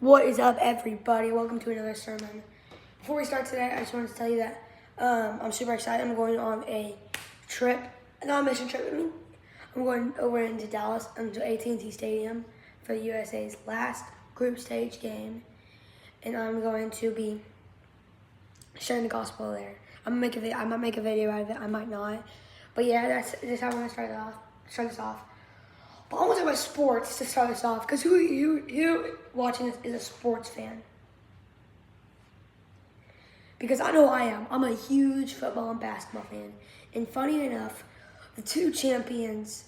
What is up, everybody? Welcome to another sermon. Before we start today, I just wanted to tell you that I'm super excited. I'm going on a trip, not a mission trip. I'm going over into Dallas, into AT&T Stadium for the USA's last group stage game, and I'm going to be sharing the gospel there. I might make a video out of it. I might not, but yeah, that's how I'm gonna start this off. But I want to talk about sports to start this off, because who watching this is a sports fan? Because I know I am. I'm a huge football and basketball fan. And funny enough, the two champions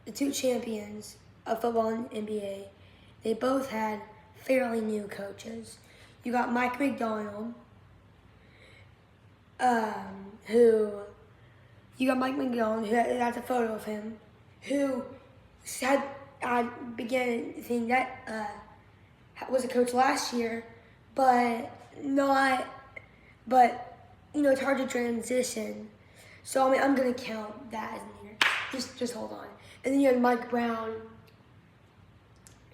of football and NBA, they both had fairly new coaches. You got Mike McDonald, that's a photo of him, who said I began to think that was a coach last year, but it's hard to transition. So I mean, I'm gonna count that as an year. Just hold on. And then you had Mike Brown,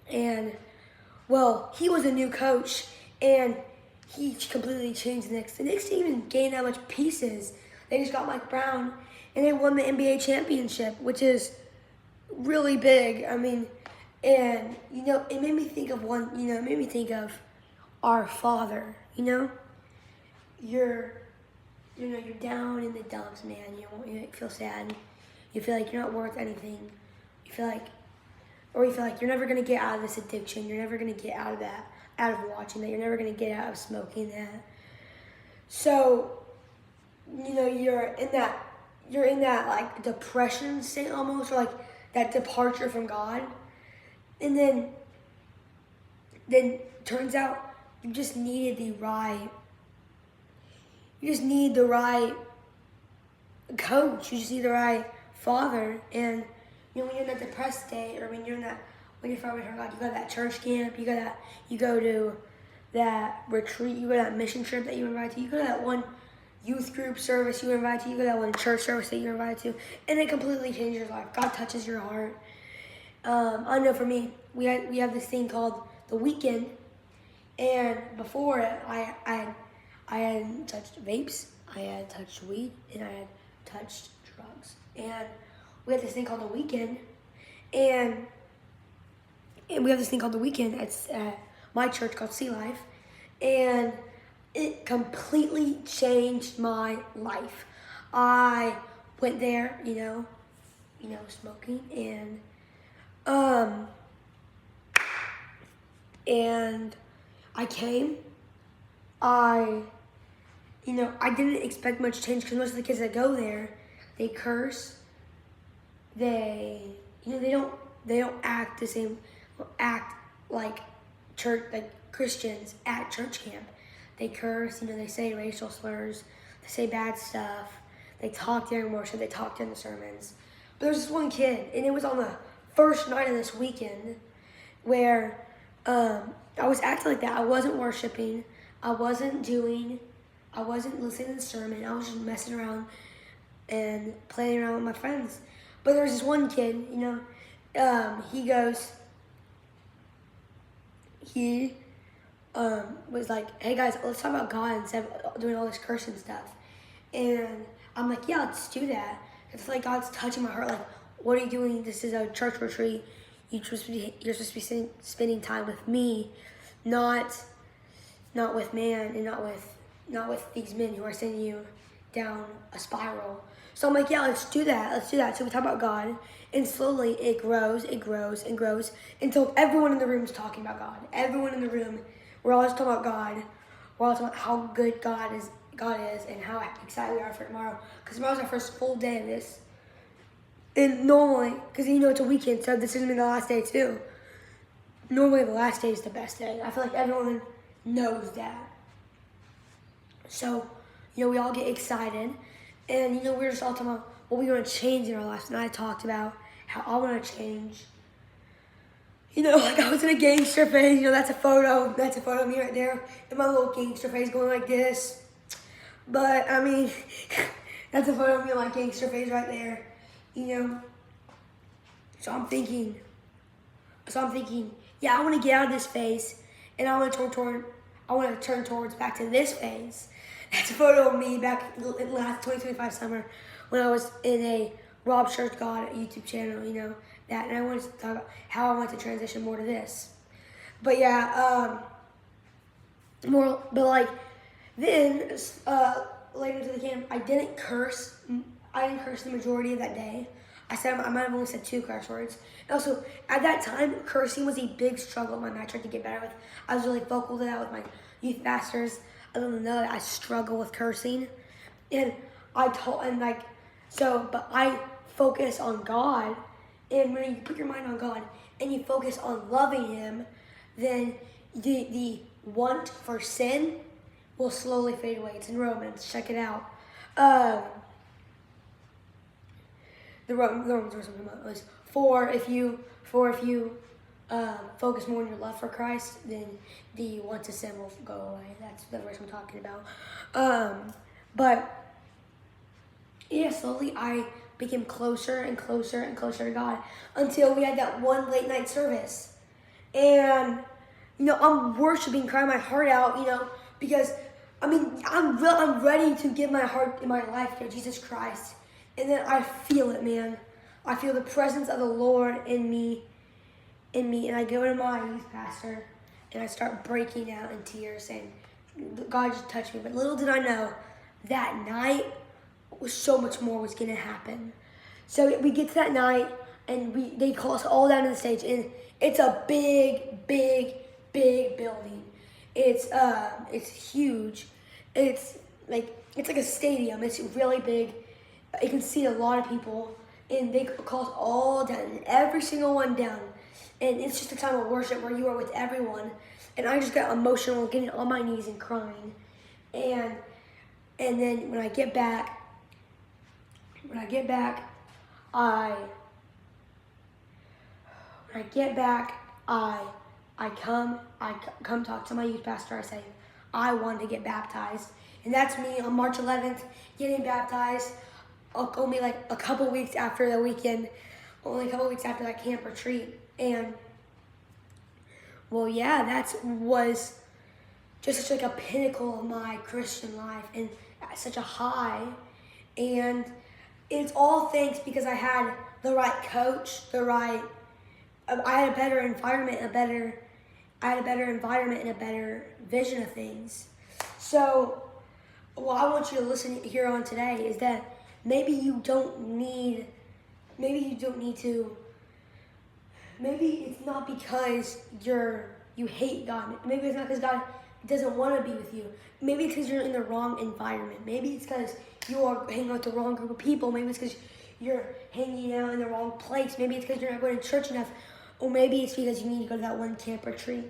and well, he was a new coach, and he completely changed the Knicks. The Knicks didn't even gain that much pieces. They just got Mike Brown, and they won the NBA championship, which is really big. I mean, and it made me think of our Father. You're down in the dumps, man. You feel sad. You feel like you're not worth anything. You feel like you're never gonna get out of this addiction. You're never gonna get out of watching that. You're never gonna get out of smoking that. So, you're in that like depression state almost, or like that departure from God. And then turns out you just needed the right coach. You just need the right father. And when you're in that depressed state, or when you're far away from God, you go to that church camp, you go to that retreat, you go to that mission trip that you were invited to, you go to that one youth group service you were invited to, you go to that one church service that you were invited to, and it completely changes your life. God touches your heart. I know for me, we have this thing called the weekend, and before it, I had touched vapes, I had touched weed, and I had touched drugs. And we have this thing called the weekend, and we have this thing called the weekend at my church called Sea Life, and it completely changed my life. I went there, smoking, and I came. I didn't expect much change, because most of the kids that go there, they curse. They don't act the same, act like church, like Christians at church camp. They curse, they say racial slurs, they say bad stuff, they talk during worship, they talk during the sermons. But there's this one kid, and it was on the first night of this weekend, where I was acting like that. I wasn't worshiping, I wasn't listening to the sermon, I was just messing around and playing around with my friends. But there was this one kid, he was like, hey guys, let's talk about God instead of doing all this cursing stuff. And I'm like, yeah, let's do that. It's like God's touching my heart. Like, what are you doing? This is a church retreat. You're supposed to be spending time with me, not with man, and not with these men who are sending you down a spiral. So I'm like, yeah, let's do that. So we talk about God, and slowly it grows and grows until everyone in the room is talking about God. Everyone in the room, we're all just talking about God. We're all talking about how good God is, and how excited we are for tomorrow. Because tomorrow's our first full day of this. And normally, because it's a weekend, so this isn't the last day too. Normally the last day is the best day. I feel like everyone knows that. So, we all get excited. And, we're just all talking about what we want to change in our lives. And I talked about how I want to change. Like I was in a gangster phase. That's a photo of me right there. And my little gangster face going like this. But, I mean, that's a photo of me in my gangster face right there. So I'm thinking, yeah, I want to get out of this phase and I want to turn towards back to this phase. That's a photo of me back in last 2025 summer when I was in a Rob Church God YouTube channel, that. And I wanted to talk about how I want to transition more to this. But yeah, then later into the camp, I didn't curse. I didn't curse the majority of that day. I might have only said 2 curse words. And also, at that time, cursing was a big struggle of mine. I tried to get better with. I was really vocal to that with my youth pastors. I don't know that I struggle with cursing, but I focus on God. And when you put your mind on God and you focus on loving Him, then the want for sin will slowly fade away. It's in Romans. Check it out. The Romans verse was for if you focus more on your love for Christ, then the want to sin will go away. That's the verse I'm talking about. But yeah, slowly I became closer and closer and closer to God until we had that one late night service. And, I'm worshiping, crying my heart out, because, I'm ready to give my heart and my life to Jesus Christ. And then I feel it, man. I feel the presence of the Lord in me. And I go to my youth pastor, and I start breaking out in tears, saying, God just touched me. But little did I know, that night, so much more was going to happen. So we get to that night, and they call us all down to the stage, and it's a big, big, big building. It's huge. It's like a stadium. It's really big. It can seat a lot of people, and they call us all down, and every single one down. And it's just a time of worship where you are with everyone. And I just got emotional, getting on my knees and crying. And then when I get back, I come talk to my youth pastor. I say, I want to get baptized. And that's me on March 11th, getting baptized. Only like a couple weeks after the weekend, only a couple weeks after that camp retreat. And, well, yeah, that was just such like a pinnacle of my Christian life and such a high. And it's all thanks because I had the right coach, I had a better environment, I had a better environment and a better vision of things. So, what I want you to listen here on today is that maybe it's not because you hate God. Maybe it's not because God doesn't want to be with you. Maybe it's because you're in the wrong environment. Maybe it's because you are hanging out with the wrong group of people. Maybe it's because you're hanging out in the wrong place. Maybe it's because you're not going to church enough. Or maybe it's because you need to go to that one camp retreat.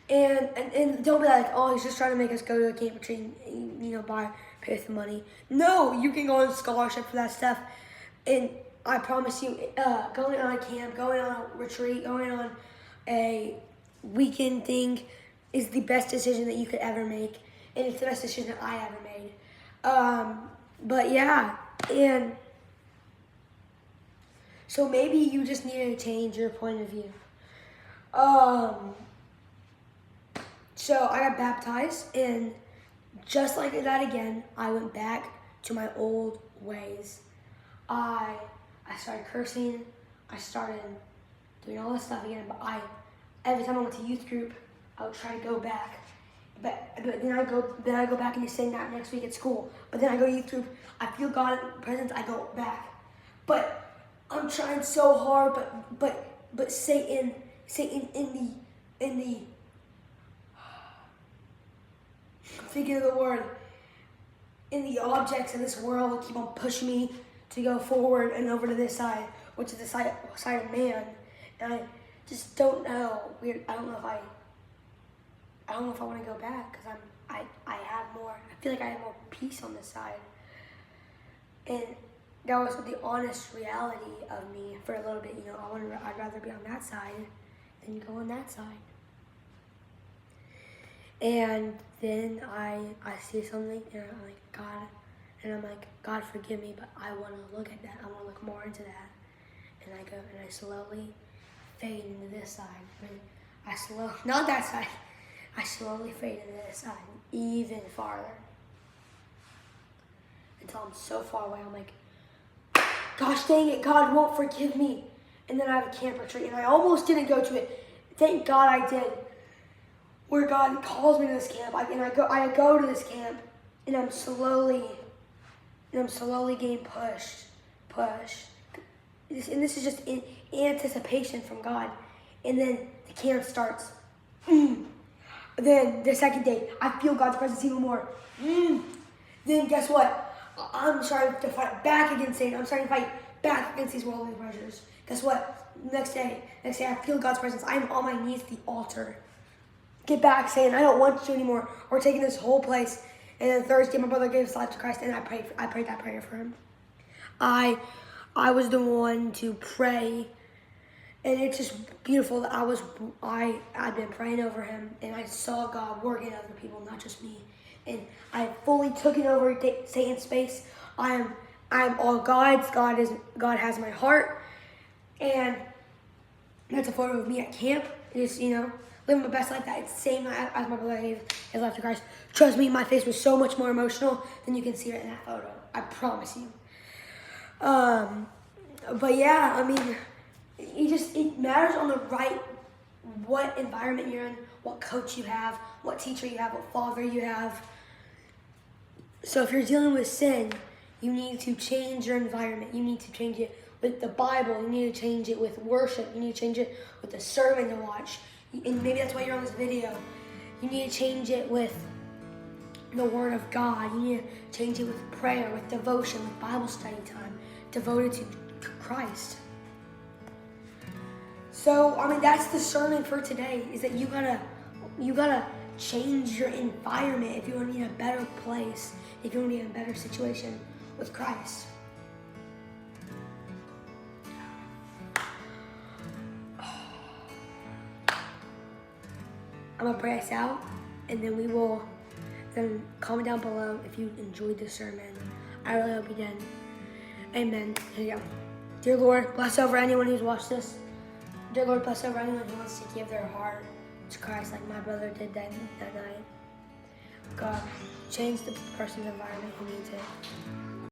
And don't be like, oh, he's just trying to make us go to a camp retreat and, pay some money. No, you can go on scholarship for that stuff. And I promise you, going on a camp, going on a retreat, going on a weekend thing is the best decision that you could ever make. And it's the best decision that I ever made. But yeah, and so maybe you just need to change your point of view. So I got baptized, and just like that again, I went back to my old ways. I started cursing. I started doing all this stuff again. But every time I went to youth group, I would try to go back. But then I go back and sing that next week at school. But then I go to youth group. I feel God's presence. I go back. But I'm trying so hard. But Satan in the I'm thinking of the word. In the objects of this world keep on pushing me to go forward and over to this side, which is the side of man. And I just don't know. I don't know if I want to go back because I have more. I feel like I have more peace on this side. And that was the honest reality of me for a little bit. I'd rather be on that side than go on that side. And then I see something and I'm like, God, forgive me, but I want to look at that. I want to look more into that. And I go and I slowly fade into this side. And I not that side. I slowly fade into this side even farther. Until I'm so far away, I'm like, gosh dang it, God won't forgive me. And then I have a camp retreat, and I almost didn't go to it. Thank God I did. Where God calls me to this camp, I go to this camp, and I'm slowly getting pushed. And this is just in anticipation from God. And then the camp starts. Then the second day, I feel God's presence even more. Then guess what? I'm starting to fight back against Satan. I'm starting to fight back against these worldly pleasures. Guess what? Next day, I feel God's presence. I'm on my knees at the altar. Get back, saying, I don't want you anymore. We're taking this whole place. And then Thursday, my brother gave his life to Christ, and I prayed that prayer for him. I was the one to pray, and it's just beautiful that I'd been praying over him, and I saw God working in other people, not just me. And I fully took it over Satan's space. I'm all God's. God has my heart, and that's a photo of me at camp. Just living my best life. That it's the same as my brother gave his life to Christ. Trust me, my face was so much more emotional than you can see right in that photo. I promise you. But yeah, I mean, it matters on the right, what environment you're in, what coach you have, what teacher you have, what father you have. So if you're dealing with sin, you need to change your environment. You need to change it with the Bible. You need to change it with worship. You need to change it with the sermon to watch. And maybe that's why you're on this video. You need to change it with the Word of God. You need to change it with prayer, with devotion, with Bible study time, devoted to Christ. So, I mean, that's the sermon for today, is that you gotta change your environment if you want to be in a better place, if you want to be in a better situation with Christ. I'm going to pray us out, and then comment down below if you enjoyed this sermon. I really hope you did. Amen. Here you go. Dear Lord, bless over anyone who's watched this. Dear Lord, bless over anyone who wants to give their heart to Christ like my brother did that night. God, change the person's environment who needs it.